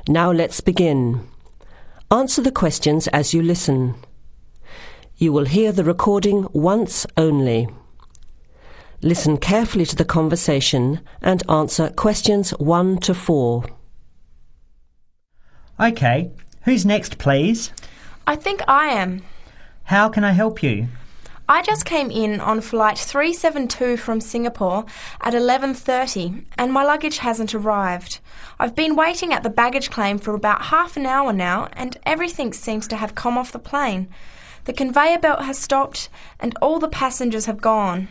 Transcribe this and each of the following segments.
Now let's begin. Answer the questions as you listen. You will hear the recording once only. Listen carefully to the conversation and answer questions 1 to 4. OK, who's next, please? I think I am. How can I help you? I just came in on flight 372 from Singapore at 11:30 and my luggage hasn't arrived. I've been waiting at the baggage claim for about half an hour now and everything seems to have come off the plane. The conveyor belt has stopped and all the passengers have gone.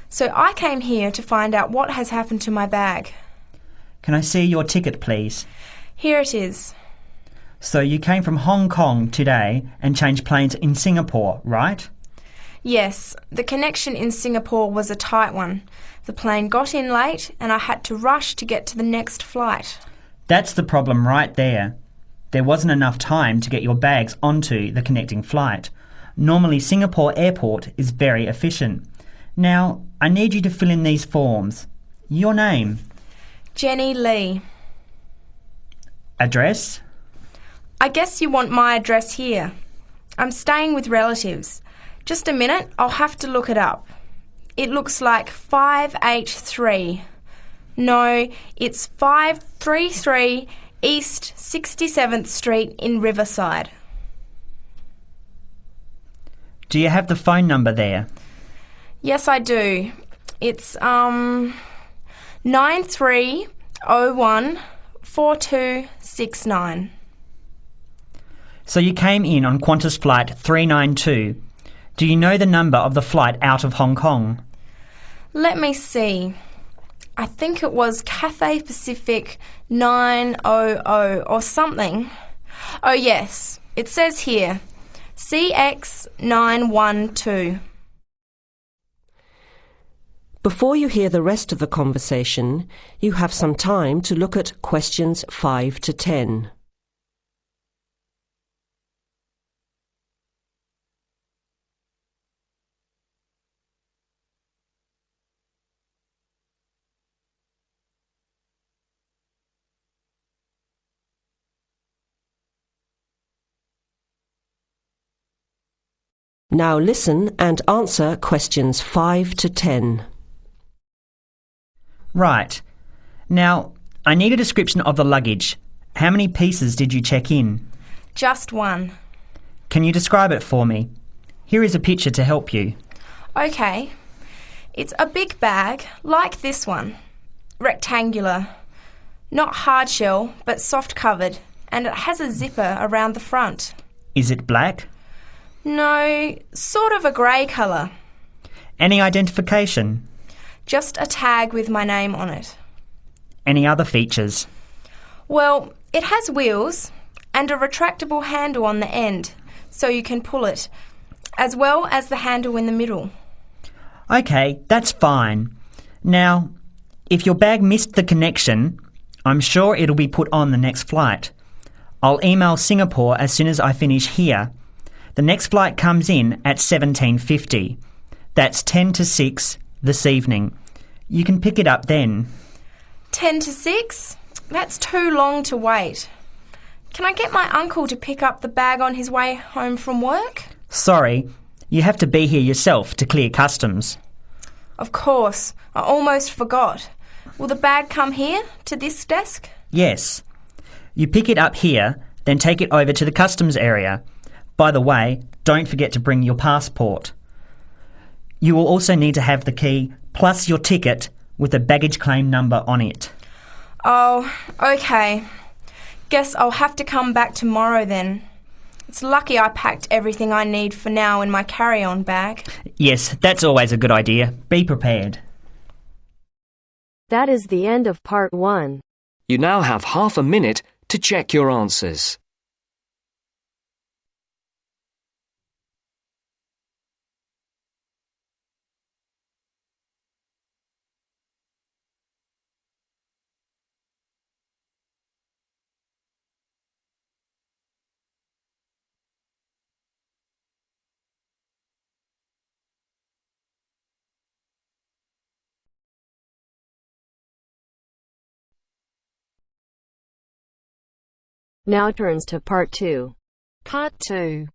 So I came here to find out what has happened to my bag. Can I see your ticket, please? Here it is. So you came from Hong Kong today and changed planes in Singapore, right? Yes, the connection in Singapore was a tight one. The plane got in late and I had to rush to get to the next flight. That's the problem right there. There wasn't enough time to get your bags onto the connecting flight. Normally Singapore Airport is very efficient. Now, I need you to fill in these forms. Your name? Jenny Lee. Address? I guess you want my address here. I'm staying with relatives. Just a minute, I'll have to look it up. It looks like 583. No, it's 533 East 67th Street in Riverside. Do you have the phone number there? Yes, I do. It's 93014269. So you came in on Qantas Flight 392. Do you know the number of the flight out of Hong Kong? Let me see. I think it was Cathay Pacific 900 or something. Oh yes, it says here, CX912. Before you hear the rest of the conversation, you have some time to look at questions 5 to 10. Now listen and answer questions 5 to 10. Right. Now, I need a description of the luggage. How many pieces did you check in? Just one. Can you describe it for me? Here is a picture to help you. Okay. It's a big bag, like this one. Rectangular. Not hard shell, but soft covered. And it has a zipper around the front. Is it black? No, sort of a grey colour. Any identification? Just a tag with my name on it. Any other features? Well, it has wheels and a retractable handle on the end, so you can pull it, as well as the handle in the middle. OK, that's fine. Now, if your bag missed the connection, I'm sure it'll be put on the next flight. I'll email Singapore as soon as I finish here. The next flight comes in at 17:50. That's 10 to 6 this evening. You can pick it up then. 10 to 6? That's too long to wait. Can I get my uncle to pick up the bag on his way home from work? Sorry, you have to be here yourself to clear customs. Of course, I almost forgot. Will the bag come here, to this desk? Yes. You pick it up here, then take it over to the customs area. By the way, don't forget to bring your passport. You will also need to have the key plus your ticket with a baggage claim number on it. Oh, okay. Guess I'll have to come back tomorrow then. It's lucky I packed everything I need for now in my carry-on bag. Yes, that's always a good idea. Be prepared. That is the end of part 1. You now have half a minute to check your answers. Now turns to Part 2. Part 2.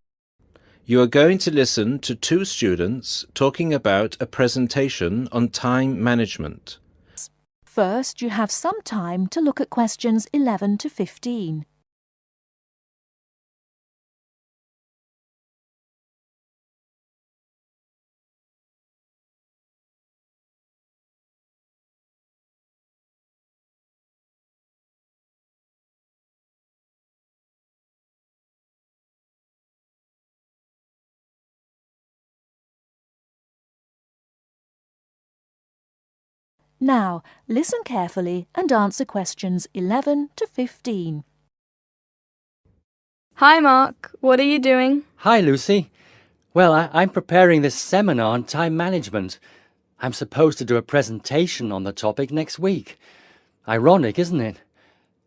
You are going to listen to two students talking about a presentation on time management. First, you have some time to look at questions 11 to 15. Now, listen carefully and answer questions 11 to 15. Hi Mark, what are you doing? Hi, Lucy. Well, I'm preparing this seminar on time management. I'm supposed to do a presentation on the topic next week. Ironic, isn't it?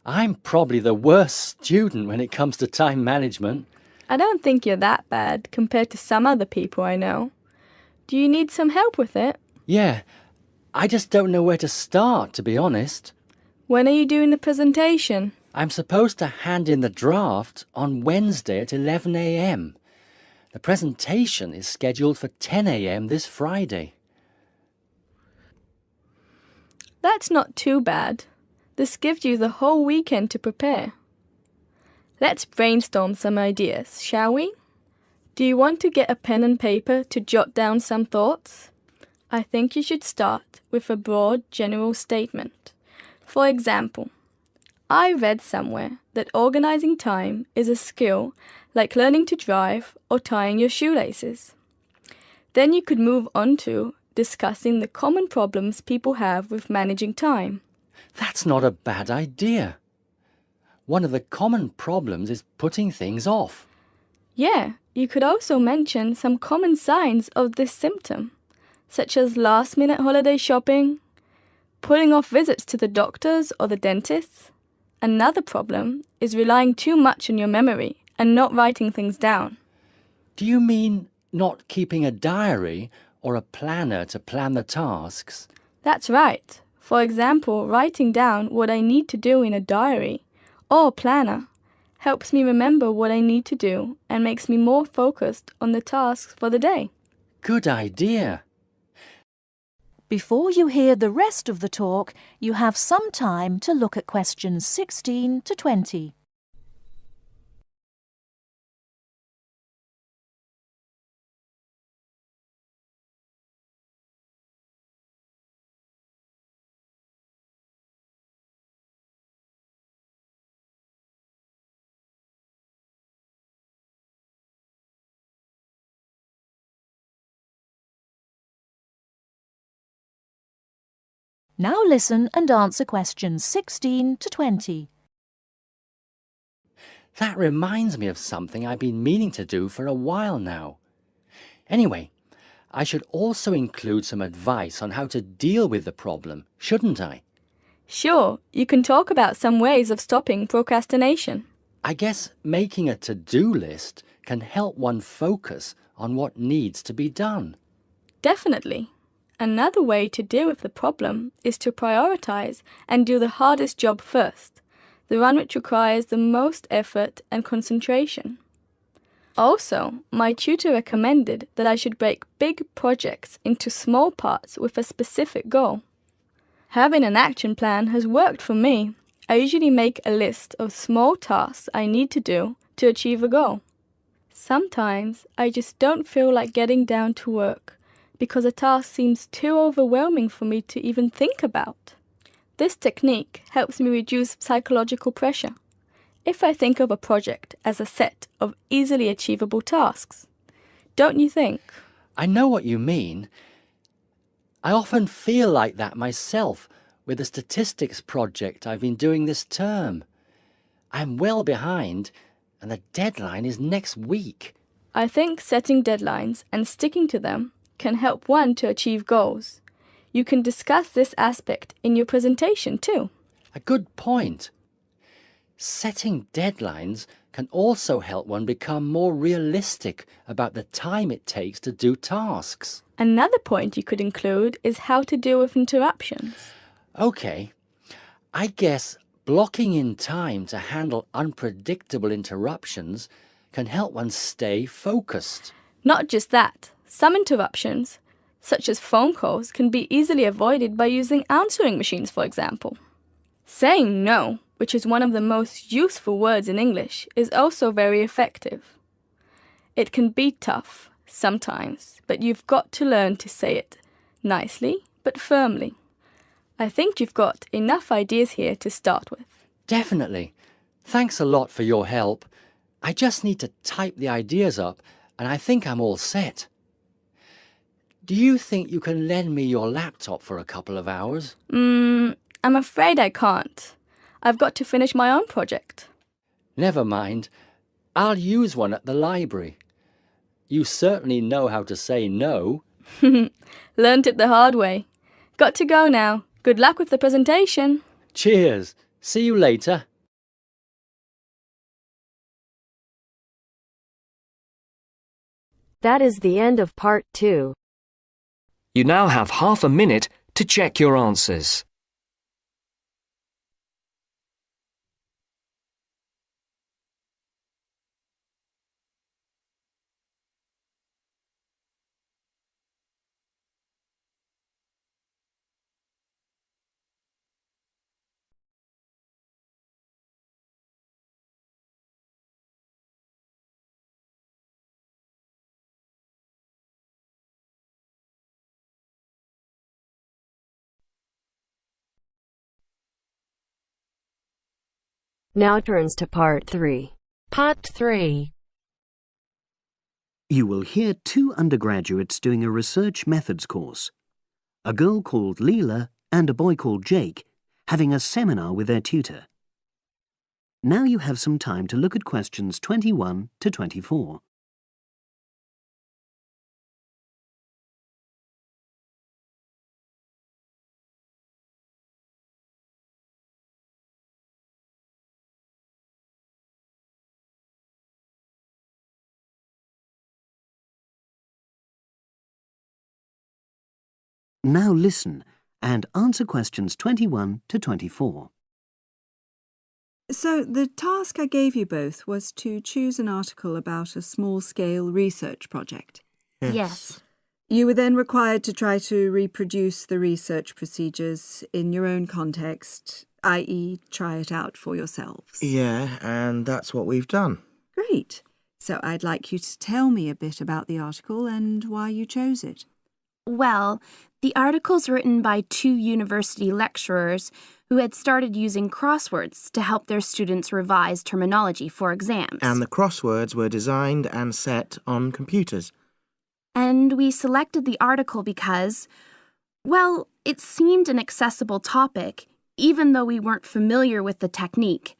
I'm probably the worst student when it comes to time management. I don't think you're that bad compared to some other people I know. Do you need some help with it? Yeah, I just don't know where to start, to be honest. When are you doing the presentation? I'm supposed to hand in the draft on Wednesday at 11 a.m. The presentation is scheduled for 10 a.m. this Friday. That's not too bad. This gives you the whole weekend to prepare. Let's brainstorm some ideas, shall we? Do you want to get a pen and paper to jot down some thoughts? I think you should start with a broad general statement. For example, I read somewhere that organizing time is a skill like learning to drive or tying your shoelaces. Then you could move on to discussing the common problems people have with managing time. That's not a bad idea. One of the common problems is putting things off. Yeah, you could also mention some common signs of this symptom, such as last-minute holiday shopping, putting off visits to the doctors or the dentist. Another problem is relying too much on your memory and not writing things down. Do you mean not keeping a diary or a planner to plan the tasks? That's right. For example, writing down what I need to do in a diary or planner helps me remember what I need to do and makes me more focused on the tasks for the day. Good idea. Before you hear the rest of the talk, you have some time to look at questions 16 to 20. Now listen and answer questions 16 to 20. That reminds me of something I've been meaning to do for a while now. Anyway, I should also include some advice on how to deal with the problem, shouldn't I? Sure, you can talk about some ways of stopping procrastination. I guess making a to-do list can help one focus on what needs to be done. Definitely. Another way to deal with the problem is to prioritize and do the hardest job first, the one which requires the most effort and concentration. Also, my tutor recommended that I should break big projects into small parts with a specific goal. Having an action plan has worked for me. I usually make a list of small tasks I need to do to achieve a goal. Sometimes I just don't feel like getting down to work because a task seems too overwhelming for me to even think about. This technique helps me reduce psychological pressure if I think of a project as a set of easily achievable tasks. Don't you think? I know what you mean. I often feel like that myself with the statistics project I've been doing this term. I'm well behind and the deadline is next week. I think setting deadlines and sticking to them can help one to achieve goals. You can discuss this aspect in your presentation too. A good point. Setting deadlines can also help one become more realistic about the time it takes to do tasks. Another point you could include is how to deal with interruptions. Okay, I guess Blocking in time to handle unpredictable interruptions can help one stay focused. Not just that, some interruptions, such as phone calls, can be easily avoided by using answering machines, for example. Saying no, which is one of the most useful words in English, is also very effective. It can be tough, sometimes, but you've got to learn to say it nicely but firmly. I think you've got enough ideas here to start with. Definitely. Thanks a lot for your help. I just need to type the ideas up and I think I'm all set. Do you think you can lend me your laptop for a couple of hours? I'm afraid I can't. I've got to finish my own project. Never mind. I'll use one at the library. You certainly know how to say no. Learned it the hard way. Got to go now. Good luck with the presentation. Cheers. See you later. That is the end of part 2. You now have half a minute to check your answers. Now turns to part 3. Part 3. You will hear 2 undergraduates doing a research methods course. A girl called Leela and a boy called Jake having a seminar with their tutor. Now you have some time to look at questions 21 to 24. Now listen and answer questions 21 to 24. So the task I gave you both was to choose an article about a small-scale research project. Yes. You were then required to try to reproduce the research procedures in your own context, i.e. try it out for yourselves. Yeah, and that's what we've done. Great. So I'd like you to tell me a bit about the article and why you chose it. Well, the article's written by 2 university lecturers who had started using crosswords to help their students revise terminology for exams. And the crosswords were designed and set on computers. And we selected the article because, well, it seemed an accessible topic, even though we weren't familiar with the technique.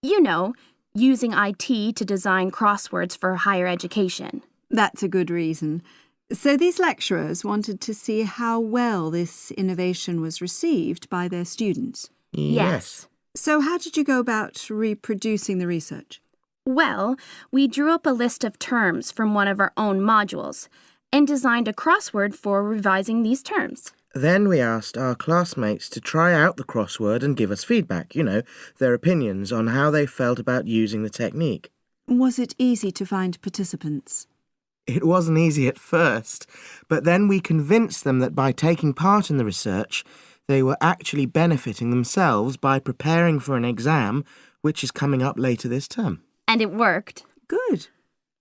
You know, using IT to design crosswords for higher education. That's a good reason. So these lecturers wanted to see how well this innovation was received by their students. Yes. So how did you go about reproducing the research? Well, we drew up a list of terms from one of our own modules and designed a crossword for revising these terms. Then we asked our classmates to try out the crossword and give us feedback, their opinions on how they felt about using the technique. Was it easy to find participants? It wasn't easy at first, but then we convinced them that by taking part in the research, they were actually benefiting themselves by preparing for an exam, which is coming up later this term. And it worked. Good.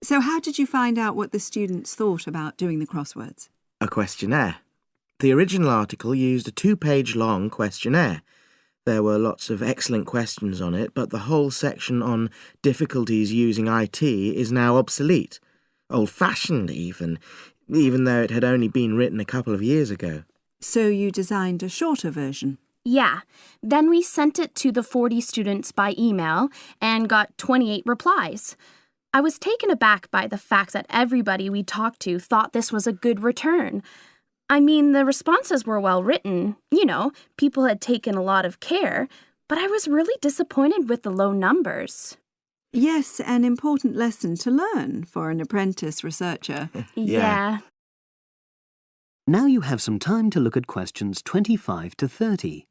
So how did you find out what the students thought about doing the crosswords? A questionnaire. The original article used a 2-page long questionnaire. There were lots of excellent questions on it, but the whole section on difficulties using IT is now obsolete. Old-fashioned even though it had only been written a couple of years ago. So you designed a shorter version? Yeah. Then we sent it to the 40 students by email and got 28 replies. I was taken aback by the fact that everybody we talked to thought this was a good return. I mean, the responses were well written. People had taken a lot of care, but I was really disappointed with the low numbers. Yes, an important lesson to learn for an apprentice researcher. Yeah. Now you have some time to look at questions 25 to 30.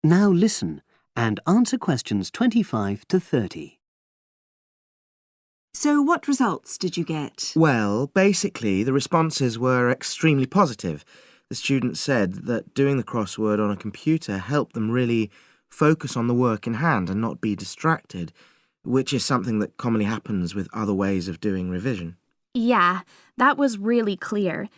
Now listen and answer questions 25 to 30. So what results did you get? Well, basically, the responses were extremely positive. The students said that doing the crossword on a computer helped them really focus on the work in hand and not be distracted, which is something that commonly happens with other ways of doing revision. Yeah, that was really clear.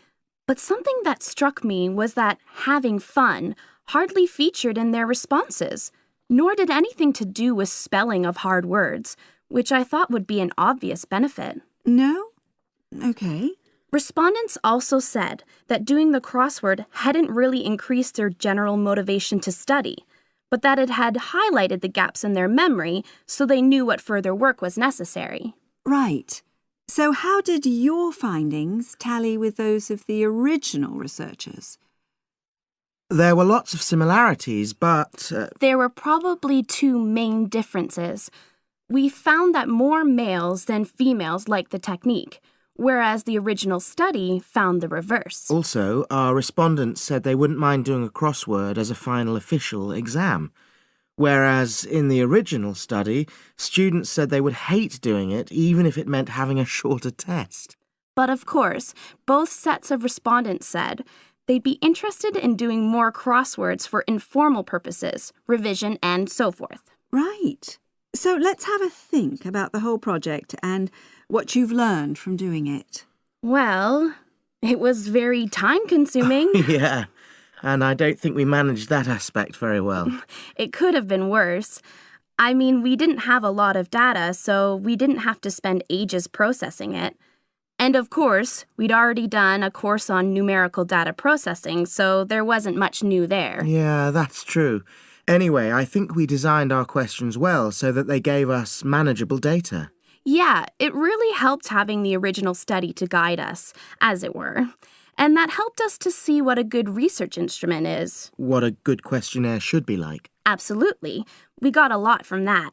But something that struck me was that having fun hardly featured in their responses, nor did anything to do with spelling of hard words, which I thought would be an obvious benefit. No? Okay. Respondents also said that doing the crossword hadn't really increased their general motivation to study, but that it had highlighted the gaps in their memory so they knew what further work was necessary. Right. So how did your findings tally with those of the original researchers? There were lots of similarities, but... There were probably two main differences. We found that more males than females liked the technique, whereas the original study found the reverse. Also, our respondents said they wouldn't mind doing a crossword as a final official exam, whereas in the original study, students said they would hate doing it even if it meant having a shorter test. But of course, both sets of respondents said they'd be interested in doing more crosswords for informal purposes, revision, and so forth. Right. So let's have a think about the whole project and what you've learned from doing it. Well, it was very time-consuming. Yeah, and I don't think we managed that aspect very well. It could have been worse. I mean, we didn't have a lot of data, so we didn't have to spend ages processing it. And of course, we'd already done a course on numerical data processing, so there wasn't much new there. Yeah, that's true. Anyway, I think we designed our questions well so that they gave us manageable data. Yeah, it really helped having the original study to guide us, as it were. And that helped us to see what a good research instrument is. What a good questionnaire should be like. Absolutely. We got a lot from that.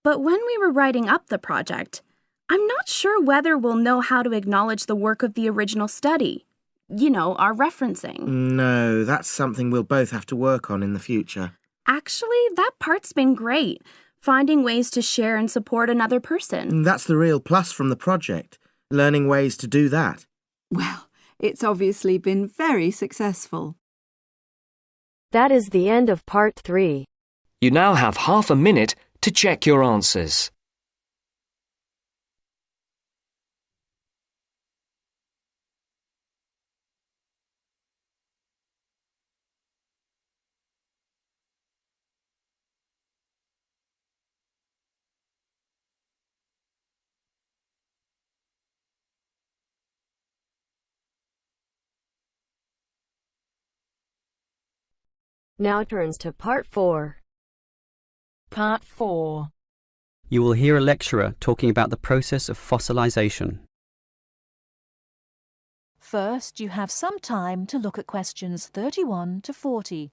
But when we were writing up the project, I'm not sure whether we'll know how to acknowledge the work of the original study. You know, our referencing. No, that's something we'll both have to work on in the future. Actually, that part's been great. Finding ways to share and support another person. That's the real plus from the project, learning ways to do that. Well, it's obviously been very successful. That is the end of part 3. You now have half a minute to check your answers. Now turns to part 4. Part 4. You will hear a lecturer talking about the process of fossilization. First, you have some time to look at questions 31 to 40.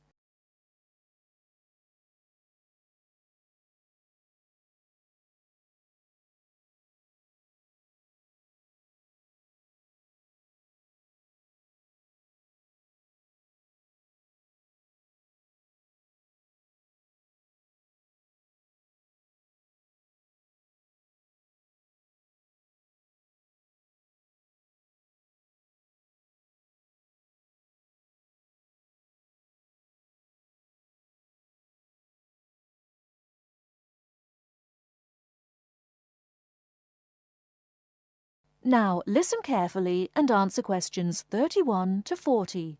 Now listen carefully and answer questions 31 to 40.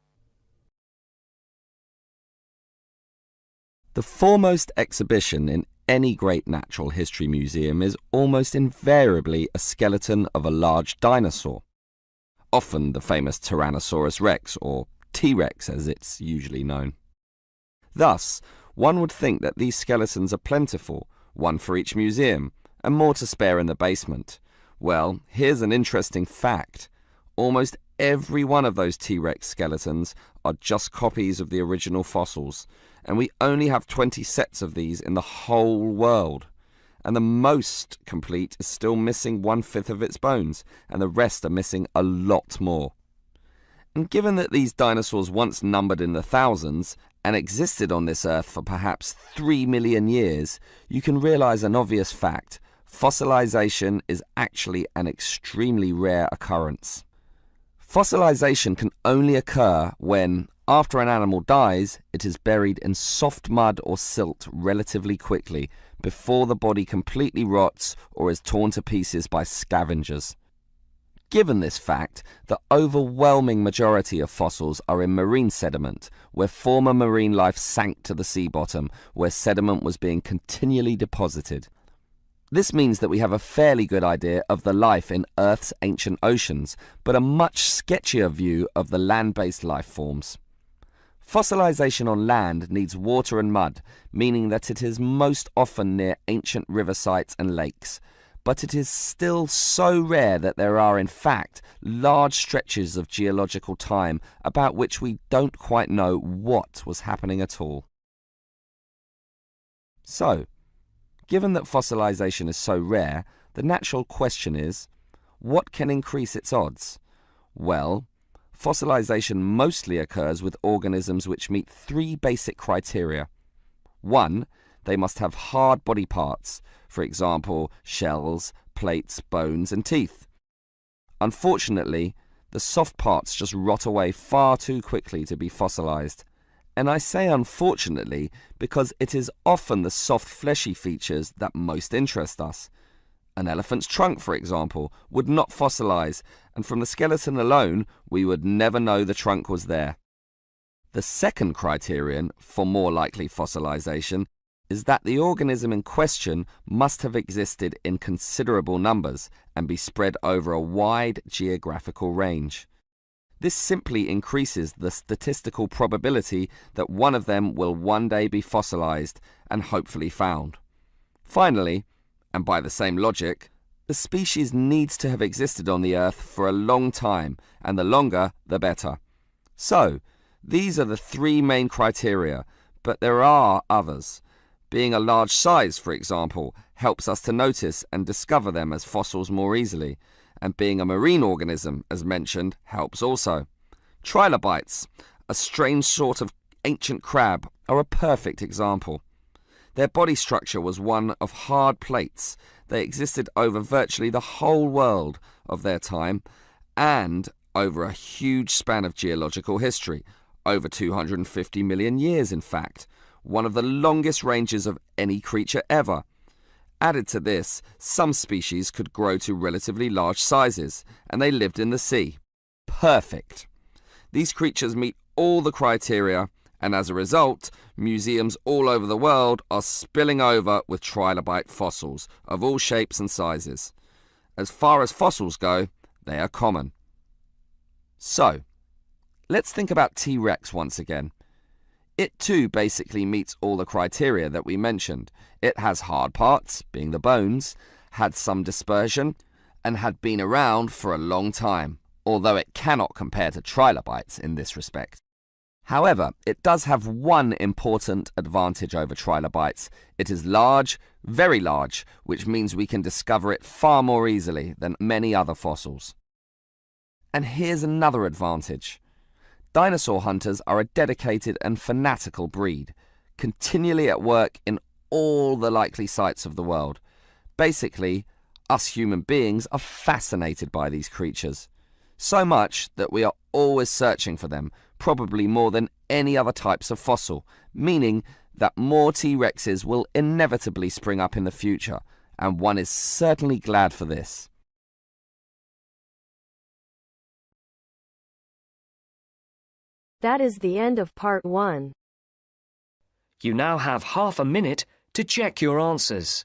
The foremost exhibition in any great natural history museum is almost invariably a skeleton of a large dinosaur, often the famous Tyrannosaurus rex, or T-Rex as it's usually known. Thus, one would think that these skeletons are plentiful, one for each museum, and more to spare in the basement. Well, here's an interesting fact. Almost every one of those T-Rex skeletons are just copies of the original fossils, and we only have 20 sets of these in the whole world. And the most complete is still missing 1/5 of its bones, and the rest are missing a lot more. And given that these dinosaurs once numbered in the thousands, and existed on this Earth for perhaps 3 million years, you can realize an obvious fact. Fossilization is actually an extremely rare occurrence. Fossilization can only occur when, after an animal dies, it is buried in soft mud or silt relatively quickly before the body completely rots or is torn to pieces by scavengers. Given this fact, the overwhelming majority of fossils are in marine sediment, where former marine life sank to the sea bottom, where sediment was being continually deposited. This means that we have a fairly good idea of the life in Earth's ancient oceans, but a much sketchier view of the land-based life forms. Fossilization on land needs water and mud, meaning that it is most often near ancient river sites and lakes. But it is still so rare that there are in fact large stretches of geological time about which we don't quite know what was happening at all. So, given that fossilization is so rare, the natural question is, what can increase its odds? Well, fossilization mostly occurs with organisms which meet 3 basic criteria. 1, they must have hard body parts, for example, shells, plates, bones, and teeth. Unfortunately, the soft parts just rot away far too quickly to be fossilized. And I say unfortunately because it is often the soft fleshy features that most interest us. An elephant's trunk, for example, would not fossilize, and from the skeleton alone, we would never know the trunk was there. The second criterion for more likely fossilization is that the organism in question must have existed in considerable numbers and be spread over a wide geographical range. This simply increases the statistical probability that one of them will one day be fossilized and hopefully found. Finally, and by the same logic, the species needs to have existed on the Earth for a long time, and the longer, the better. So, these are the 3 main criteria, but there are others. Being a large size, for example, helps us to notice and discover them as fossils more easily, and being a marine organism, as mentioned, helps also. Trilobites, a strange sort of ancient crab, are a perfect example. Their body structure was one of hard plates. They existed over virtually the whole world of their time and over a huge span of geological history, over 250 million years in fact, one of the longest ranges of any creature ever. Added to this, some species could grow to relatively large sizes, and they lived in the sea. Perfect. These creatures meet all the criteria, and as a result, museums all over the world are spilling over with trilobite fossils of all shapes and sizes. As far as fossils go, they are common. So, let's think about T-Rex once again. It too basically meets all the criteria that we mentioned. It has hard parts, being the bones, had some dispersion, and had been around for a long time, although it cannot compare to trilobites in this respect. However, it does have one important advantage over trilobites. It is large, very large, which means we can discover it far more easily than many other fossils. And here's another advantage. Dinosaur hunters are a dedicated and fanatical breed, continually at work in all the likely sites of the world. Basically, us human beings are fascinated by these creatures. So much that we are always searching for them, probably more than any other types of fossil, meaning that more T-Rexes will inevitably spring up in the future, and one is certainly glad for this. That is the end of part 1. You now have half a minute to check your answers.